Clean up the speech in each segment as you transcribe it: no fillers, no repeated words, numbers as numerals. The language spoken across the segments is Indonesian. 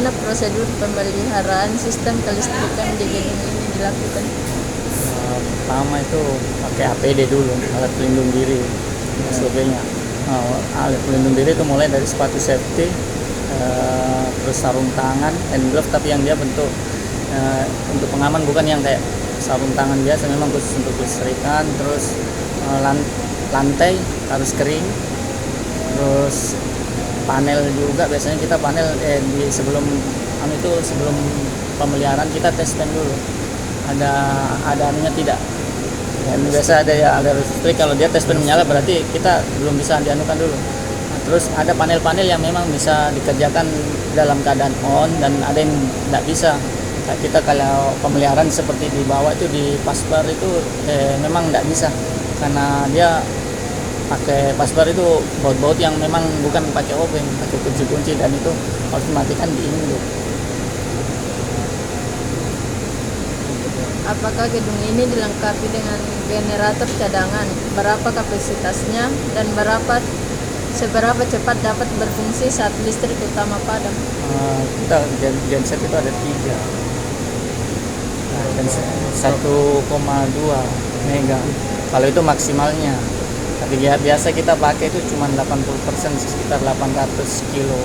bagaimana prosedur pemeliharaan sistem kelistrikan di gedung ini dilakukan? Pertama itu pakai APD dulu, alat pelindung diri dan sebagainya. Alat pelindung diri itu mulai dari sepatu safety, terus sarung tangan, hand glove, tapi yang dia bentuk untuk pengaman, bukan yang kayak sarung tangan biasa, memang khusus untuk kelistrikan. Terus lantai harus kering, terus panel juga biasanya kita panel di sebelum sebelum pemeliharaan kita tes pen dulu, ada anunya tidak. Dan biasa ada listrik, kalau dia tes pen menyala berarti kita belum bisa dianukan dulu. Nah, terus ada panel-panel yang memang bisa dikerjakan dalam keadaan on dan ada yang tidak bisa. Kita kalau pemeliharaan seperti di bawah itu di pasbar itu memang tidak bisa, karena dia pakai pasbar itu baut-baut yang memang bukan pakai obeng, pakai kunci-kunci, dan itu harus dimatikan di induk. Apakah gedung ini dilengkapi dengan generator cadangan? Berapa kapasitasnya dan seberapa cepat dapat berfungsi saat listrik utama padam? Kita genset itu ada 3. Genset 1,2 mega. Kalau itu maksimalnya. Tapi biasa kita pakai itu cuma 80%, sekitar 800 kilo.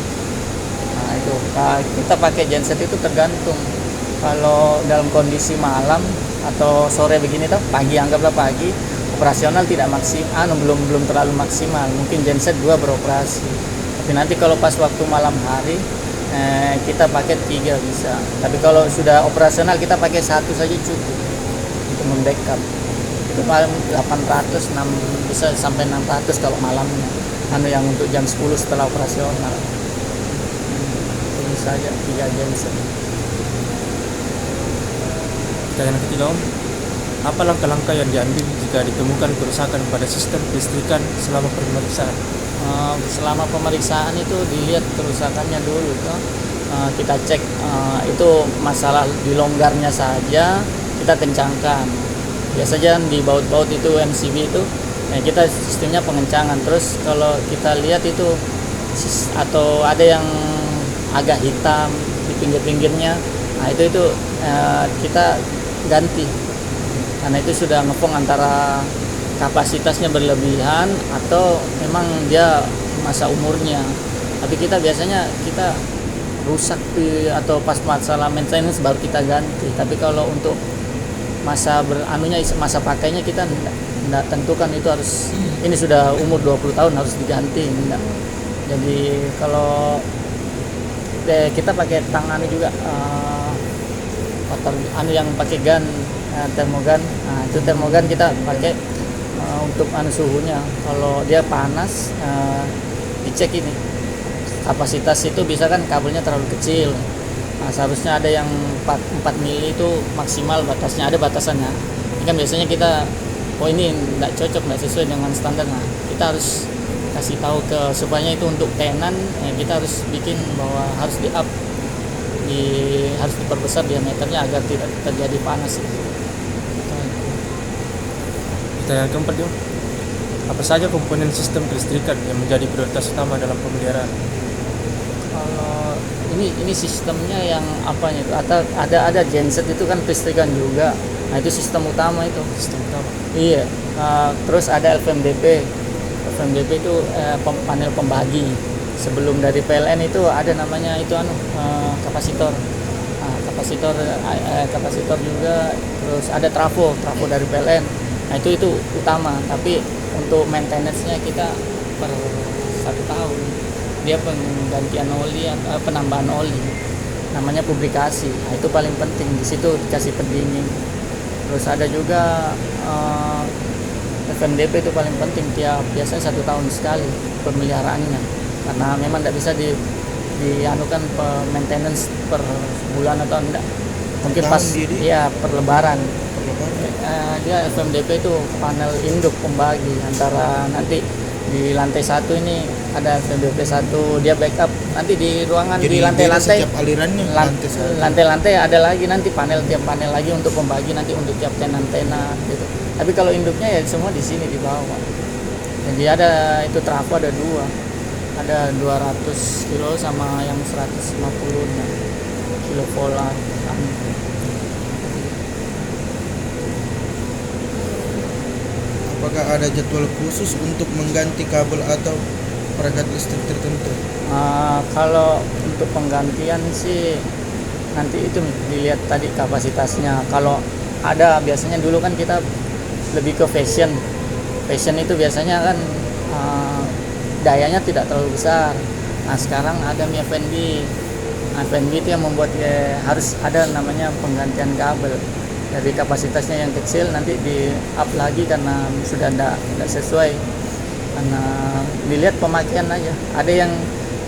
Nah itu kita pakai genset itu tergantung. Kalau dalam kondisi malam atau sore begini pagi, anggaplah pagi, operasional tidak maksimal, belum terlalu maksimal, mungkin genset 2 beroperasi. Tapi nanti kalau pas waktu malam hari kita pakai 3 bisa. Tapi kalau sudah operasional kita pakai 1 saja cukup untuk membackup. Itu paling 800, bisa sampai 600 kalau malamnya. Yang untuk jam 10 setelah operasional. Ini saja 3 genset. Pertanyaan ketiga, Om, apa langkah-langkah yang diambil jika ditemukan kerusakan pada sistem kelistrikan selama pemeriksaan? Selama pemeriksaan itu dilihat kerusakannya dulu, kita cek itu masalah di longgarnya saja kita kencangkan. Biasanya di baut-baut itu MCB itu kita sistemnya pengencangan. Terus kalau kita lihat itu atau ada yang agak hitam di pinggir-pinggirnya, nah itu kita ganti, karena itu sudah ngefong antara kapasitasnya berlebihan atau memang dia masa umurnya. Tapi kita biasanya rusak atau pas masalah maintenance baru kita ganti. Tapi kalau untuk masa masa pakainya kita tidak tentukan itu harus ini sudah umur 20 tahun harus diganti, enggak. Jadi kalau kita pakai tangan juga yang pakai gun, termogan. Nah, itu termogan kita pakai untuk suhunya. Kalau dia panas, dicek ini kapasitas itu, bisa kan kabelnya terlalu kecil. Nah, seharusnya ada yang 4 mili itu maksimal batasnya, ada batasannya. Ini kan biasanya kita ini tidak cocok, tidak sesuai dengan standar. Nah, kita harus kasih tahu supaya itu untuk tenan, kita harus bikin bahwa harus harus diperbesar diameternya agar tidak terjadi panas. Pertanyaan keempat, Om, apa saja komponen sistem kelistrikan yang menjadi prioritas utama dalam pemeliharaan? Kalau ini sistemnya yang apanya itu, ada genset itu kan kelistrikan juga. Nah itu sistem utama itu. Sistem utama. Iya. Terus ada LVMDP. LVMDP itu panel pembagi. Sebelum dari PLN itu ada namanya itu kapasitor. Kapasitor juga. Terus ada trafo dari PLN. Nah itu utama. Tapi untuk maintenance-nya kita per 1 tahun. Dia penggantian oli, penambahan oli, namanya publikasi. Nah, itu paling penting, di situ dikasih pendingin. Terus ada juga FMDP itu paling penting, biasanya 1 tahun sekali pemeliharaannya, karena memang tidak bisa dianukan maintenance per bulan atau enggak, mungkin pas per lebaran. Dia FMDP itu panel induk pembagi antara nanti di lantai 1 ini ada FMDP 1, dia backup nanti di ruangan. Jadi di lantai-lantai lantai-lantai ada lagi nanti tiap panel lagi untuk pembagi, nanti untuk tiap antena gitu. Tapi kalau induknya ya semua di sini di bawah. Jadi ada itu trafo ada 2. ada 200 kilo sama yang 150 kilovolt lah. Apakah ada jadwal khusus untuk mengganti kabel atau perangkat listrik tertentu? Kalau untuk penggantian sih nanti itu dilihat tadi kapasitasnya. Kalau ada, biasanya dulu kan kita lebih ke fashion itu biasanya kan dayanya tidak terlalu besar. Nah sekarang ada Mi FNB itu yang membuat harus ada namanya penggantian kabel. Jadi kapasitasnya yang kecil nanti di up lagi karena sudah tidak sesuai, karena dilihat pemakaian aja. Ada yang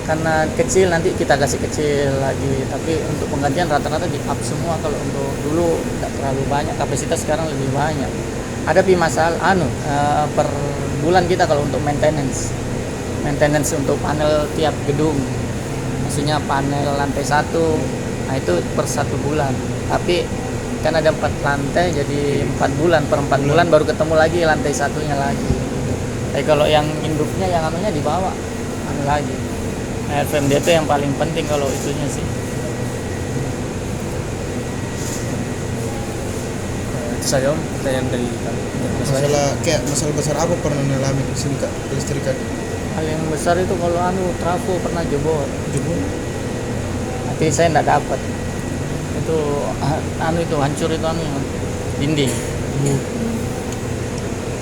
karena kecil nanti kita kasih kecil lagi, tapi untuk penggantian rata-rata di up semua. Kalau untuk dulu tidak terlalu banyak, kapasitas sekarang lebih banyak. Ada masalah per bulan kita kalau untuk maintenance untuk panel tiap gedung, maksudnya panel lantai 1, nah itu per 1 bulan. Tapi kan ada 4 lantai, jadi 4 bulan, per 4 bulan baru ketemu lagi lantai satunya lagi. Tapi kalau yang induknya yang anunya dibawa lagi. Nah, FMD itu yang paling penting kalau itunya sih. Itu saja Om, pertanyaan dari kami. Masalah besar apa pernah mengalami di sini Kak, kelistrikan? Hal yang besar itu kalau trafo pernah jebol. Tapi saya tidak dapat. Itu itu hancur itu dinding.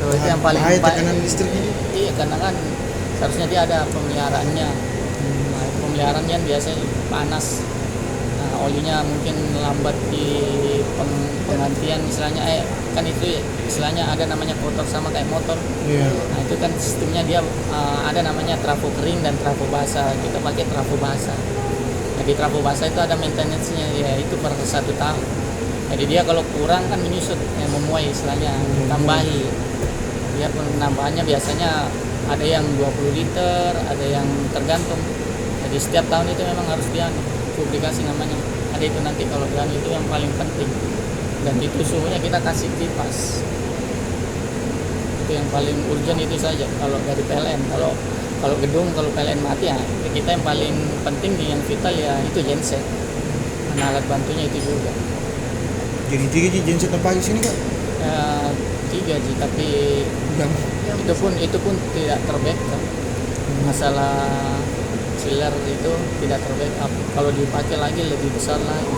Itu yang paling bahaya tekanan listriknya. Iya, karena kan seharusnya dia ada pemeliharaannya. Nah, pemeliharaannya biasanya panas. Nah, olinya mungkin lambat di penggantian istilahnya, kan itu istilahnya ada namanya kotor sama kayak motor. Nah itu kan sistemnya dia ada namanya trafo kering dan trafo basah. Kita pakai trafo basah. Jadi trafo basah itu ada maintenance-nya, ya itu per 1 tahun. Jadi dia kalau kurang kan menyusut, memuai istilahnya, tambahi. Dia penambahannya biasanya ada yang 20 liter, ada yang tergantung. Jadi setiap tahun itu memang harus dia publikasi namanya. Ada itu nanti kalau itu yang paling penting. Dan itu suhunya kita kasih kipas. Itu yang paling urgent itu saja kalau dari PLN. Kalau gedung, kalau PLN mati ya kita yang paling penting yang vital ya itu genset. Karena alat bantunya itu juga. Jadi 3 genset apa di sini Kak? 3 tapi itu pun tidak terbackup. Masalah chiller itu tidak terbackup. Kalau dipakai lagi lebih besar lagi.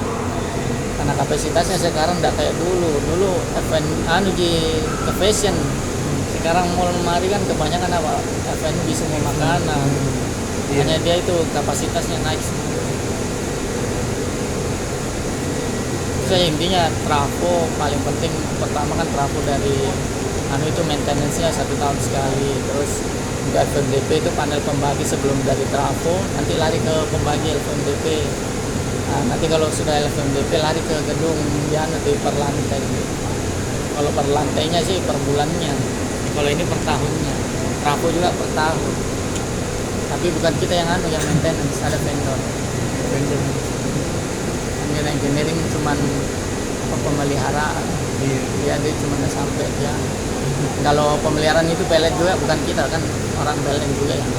Karena kapasitasnya sekarang tidak kayak dulu ke fashion. Sekarang mall mari kan kebanyakan F&B semua makanan. Hanya dia itu kapasitasnya naik semua. Jadi intinya trafo paling penting. Pertama kan trafo dari itu maintenance-nya 1 tahun sekali. Terus untuk FMDP itu panel pembagi sebelum dari trafo, nanti lari ke pembagi FMDP. Nah, nanti kalau sudah FMDP lari ke gedung dia nanti per lantai. Kalau per lantainya sih per bulannya. Kalau ini per tahunnya. Trafo juga per tahun. Tapi bukan kita yang yang maintenance, ada vendor. Engineering cuman pemeliharaan. Dia cuma sampai ya. Kalau pemeliharaan itu pelet juga bukan kita kan, orang PLN juga yang